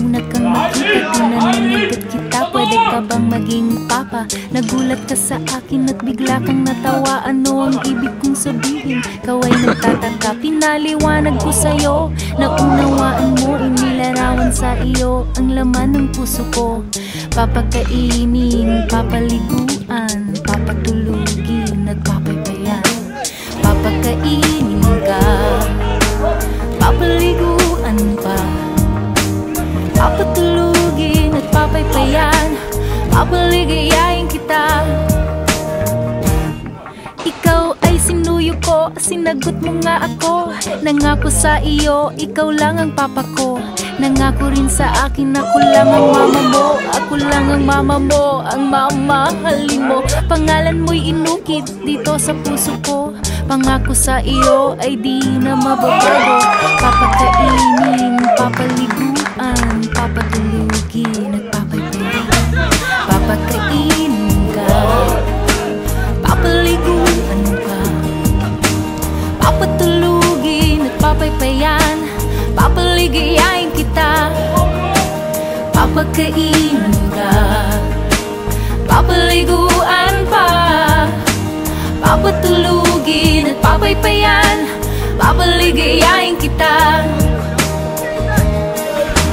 una kang makita, tinanong kita, pwede ka bang maging papa? Nagulat ka sa akin at bigla kang natawa. Ano ang ibig kong sabihin? Ikaw ay nagtataka, pinaliwanag ko sa'yo. Naunawaan mo, inilarawan sa iyo ang laman ng puso ko. Papakainin, papaliguan, papatulugin at papaypayan. Papakainin ka, papaliguan pa, papatulugin at papaypayan, papaligayain kita. Ikaw ay sinuyo ko, sinagot mo nga ako. Nangako sa iyo, ikaw lang ang papa ko. Nangako rin sa akin, ako lang ang mama mo. Ako lang ang mama mo, ang mamahalin mo. Pangalan mo'y inukit dito sa puso ko. Pangako sa iyo ay di na mababago. Papakainin, papaliguan, papatulugin at papaypayan. Papakainin ka, papaliguan ka, papatulugin at papaypayan, papaligayain kita. Papakainin ka, papaliguan pa, papatulugin at papaypayan, papaligayain kita.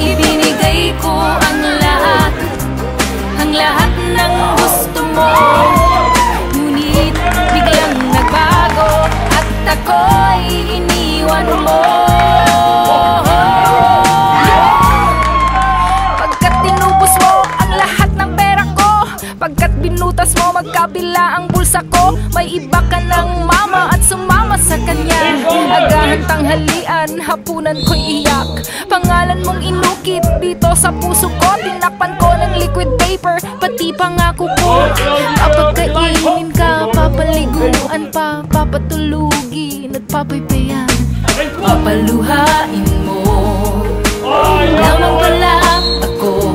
Ibinigay ko ang lahat ng gusto mo. Ngunit biglang nagbago at ako'y iniwan mo. Pagkat tinubos mo ang lahat ng pera ko, pagkat binutas mo magkabila ang bulsa ko. May iba ka ng mama at sumama sa kanya. Agahan tanghalian, hapunan ko'y iyak. Pangalan mong inukit dito sa puso ko. Tinakpan ko ng liquid paper, pati pangako ko. Papakainin ka, papaliguan pa, papatulugin at papaypayan. Papaluhain mo lamang pala ako.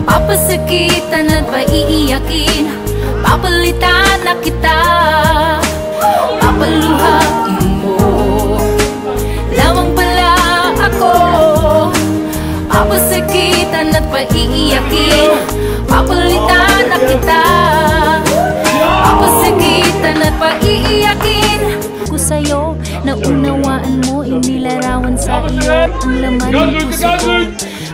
Papasakitan at paiiyakin, papalitan na kita. Papaluhain mo lamang pala ako. Papasakitan at paiiyakin, papalitan na kita. Papasakitan at paiiyakin. Ko sa'yo, naunawaan mo, inilarawan sa iyo ang laman ng puso ko.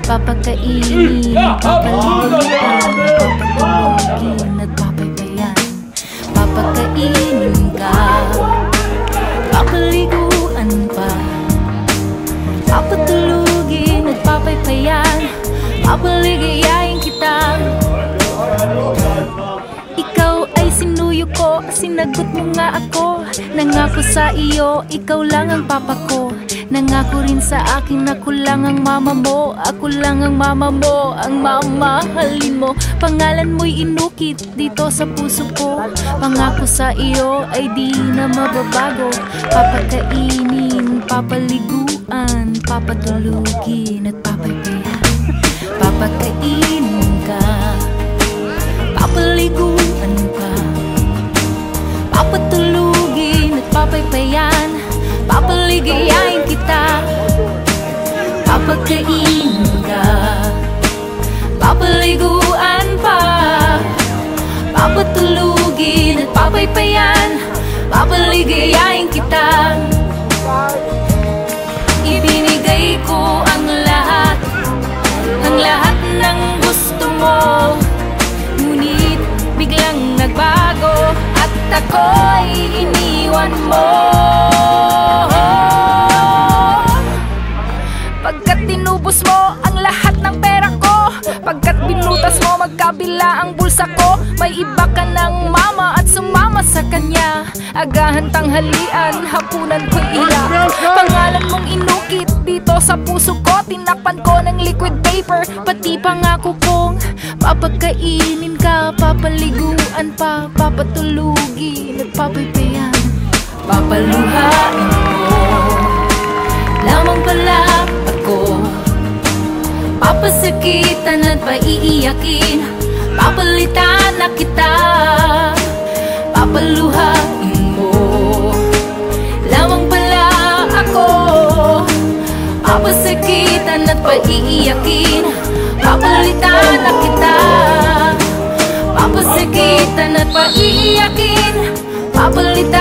Papakainin, papaliguan, papatulugin at papaypayan. Papakainin ka, papaliguan pa, papatulugin at papaypayan, papaligayain kita. Ikaw ay sinuyo ko, sinagot mo nga ako. Nangako sa iyo, ikaw lang ang papa ko. Nangako rin sa akin, ako lang ang mama mo. Ako lang ang mama mo, ang mamahalin mo. Pangalan mo'y inukit dito sa puso ko. Pangako sa iyo ay di na mababago. Papakainin, papaliguan, papatulugin at papaypayan. Papakainin ka, papaliguan pa, papatulugin at papaypayan, papaligayain kita. Papakainin ka, papaliguan pa, papatulugin at papaypayan, papaligayain kita. Ibinigay ko ang lahat ng gusto mo. Ngunit biglang nagbago at ako'y iniwan mo. Pagkat tinubos mo ang lahat ng pera ko, pagkat binutas mo magkabila ang bulsa ko. May iba ka ng mama at sumama sa kanya. Agahan tanghalian, hapunan ko'y iyak. Pangalan mong inukit dito sa puso ko. Tinakpan ko ng liquid paper, pati pangako kong papakainin ka, papaliguan pa, papatulugin at papaypayan. Papaluhain mo lamang pala ako. Papasakitan at paiiyakin, papalitan na kita. Papaluhain mo lamang pala ako. Papasakit papasikitan at paiiyakin. Papalitan na kita, papasikitan at paiiyakin. Papalitan